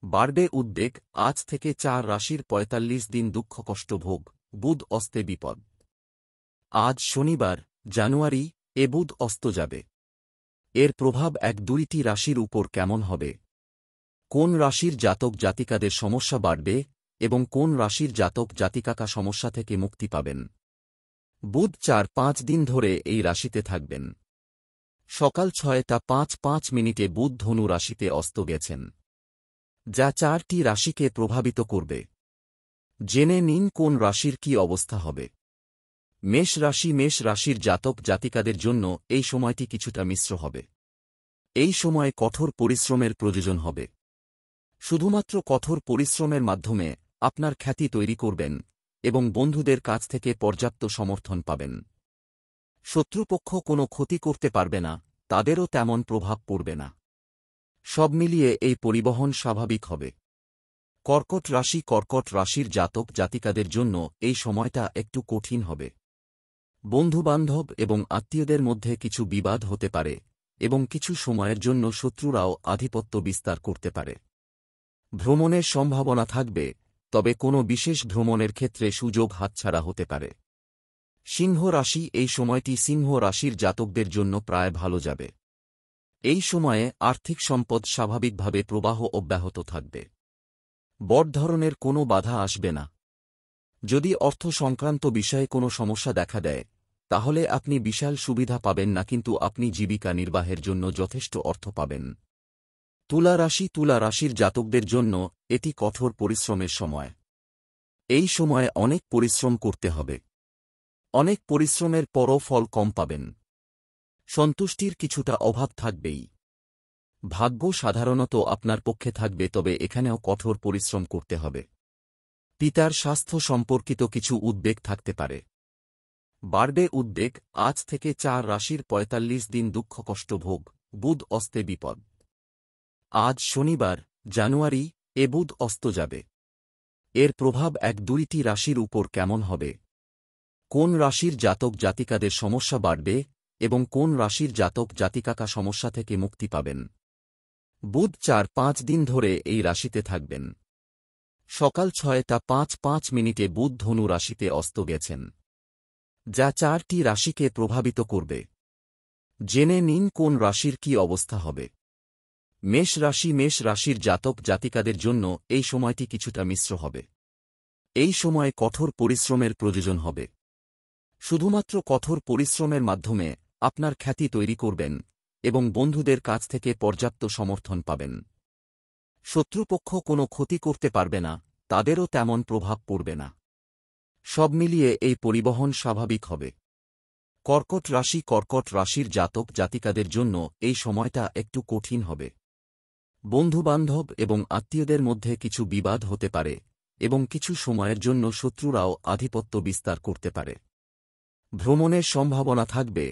বাড়বে উদ্বেগ, আজ থেকে 4 রাশির ৪৫ দিন দুঃখ কষ্ট ভোগ, বুধ অস্তে বিপদ। আজ শনিবার, জানুয়ারি, বুধ অস্ত যাবে। এর প্রভাব ১-২টি রাশির উপর কেমন হবে? কোন রাশির জাতক জাতিকাদের সমস্যা বাড়বে এবং কোন রাশির জাতক জাতিকাকা সমস্যা থেকে মুক্তি পাবেন? বুধ ৪-৫ দিন ধরে এই রাশিতে থাকবেন। সকাল ৬টা ৫ বুধ ধনু রাশিতে অস্ত গেছেন, যা 4টি রাশিকে প্রভাবিত করবে। জেনে নিন কোন রাশির কি অবস্থা হবে। মেষ রাশির জাতক জাতিকাদের জন্য এই সময়টি কিছুটা মিশ্র হবে। এই সময়ে কঠোর পরিশ্রমের প্রয়োজন হবে। শুধুমাত্র কঠোর পরিশ্রমের মাধ্যমে আপনার খ্যাতি তৈরি করবেন এবং বন্ধুদের কাছ থেকে পর্যাপ্ত সমর্থন পাবেন। শত্রুপক্ষ কোনো ক্ষতি করতে পারবে না, তাদেরও তেমন প্রভাব পড়বে না। সব মিলিয়ে এই পরিবহন স্বাভাবিক হবে। কর্কট রাশির জাতক জাতিকাদের জন্য এই সময়টা একটু কঠিন হবে। বন্ধুবান্ধব এবং আত্মীয়দের মধ্যে কিছু বিবাদ হতে পারে এবং কিছু সময়ের জন্য শত্রুরাও আধিপত্য বিস্তার করতে পারে। ভ্রমণের সম্ভাবনা থাকবে, তবে কোনো বিশেষ ভ্রমণের ক্ষেত্রে সুযোগ হাতছাড়া হতে পারে। সিংহ রাশি, এই সময়টি সিংহ রাশির জাতকদের জন্য প্রায় ভালো যাবে। এই সময়ে আর্থিক সম্পদ স্বাভাবিকভাবে প্রবাহ অব্যাহত থাকবে। বড় ধরনের কোনো বাধা আসবে না। যদি অর্থ সংক্রান্ত বিষয়ে কোনো সমস্যা দেখা দেয়, তাহলে আপনি বিশাল সুবিধা পাবেন না, কিন্তু আপনি জীবিকা নির্বাহের জন্য যথেষ্ট অর্থ পাবেন। তুলা রাশির জাতকদের জন্য এটি কঠোর পরিশ্রমের সময়। এই সময়ে অনেক পরিশ্রম করতে হবে। অনেক পরিশ্রমের পরও ফল কম পাবেন। সন্তুষ্টির কিছুটা অভাব থাকবেই। ভাগ্য সাধারণত আপনার পক্ষে থাকবে, তবে এখানেও কঠোর পরিশ্রম করতে হবে। পিতার স্বাস্থ্য সম্পর্কিত কিছু উদ্বেগ থাকতে পারে। বাড়বে উদ্বেগ, আজ থেকে 4 রাশির ৪৫ দিন দুঃখ কষ্ট ভোগ, বুধ অস্তে বিপদ। আজ শনিবার, জানুয়ারি, বুধ অস্ত যাবে। এর প্রভাব ১-২টি রাশির উপর কেমন হবে? কোন রাশির জাতক জাতিকাদের সমস্যা বাড়বে এবং কোন রাশির জাতক জাতিকাকা সমস্যা থেকে মুক্তি পাবেন? বুধ ৪-৫ দিন ধরে এই রাশিতে থাকবেন। সকাল ৬টা ৫ বুধ ধনু রাশিতে অস্ত গেছেন, যা 4টি রাশিকে প্রভাবিত করবে। জেনে নিন কোন রাশির কি অবস্থা হবে। মেষ রাশির জাতক জাতিকাদের জন্য এই সময়টি কিছুটা মিশ্র হবে। এই সময়ে কঠোর পরিশ্রমের প্রয়োজন হবে। শুধুমাত্র কঠোর পরিশ্রমের মাধ্যমে আপনার খ্যাতি তৈরি করবেন এবং বন্ধুদের কাছ থেকে পর্যাপ্ত সমর্থন পাবেন। শত্রুপক্ষ কোনো ক্ষতি করতে পারবে না, তাদেরও তেমন প্রভাব পড়বে না। সব মিলিয়ে এই পরিবহন স্বাভাবিক হবে। কর্কট রাশির জাতক জাতিকাদের জন্য এই সময়টা একটু কঠিন হবে। বন্ধুবান্ধব এবং আত্মীয়দের মধ্যে কিছু বিবাদ হতে পারে এবং কিছু সময়ের জন্য শত্রুরাও আধিপত্য বিস্তার করতে পারে। ভ্রমণের সম্ভাবনা থাকবে,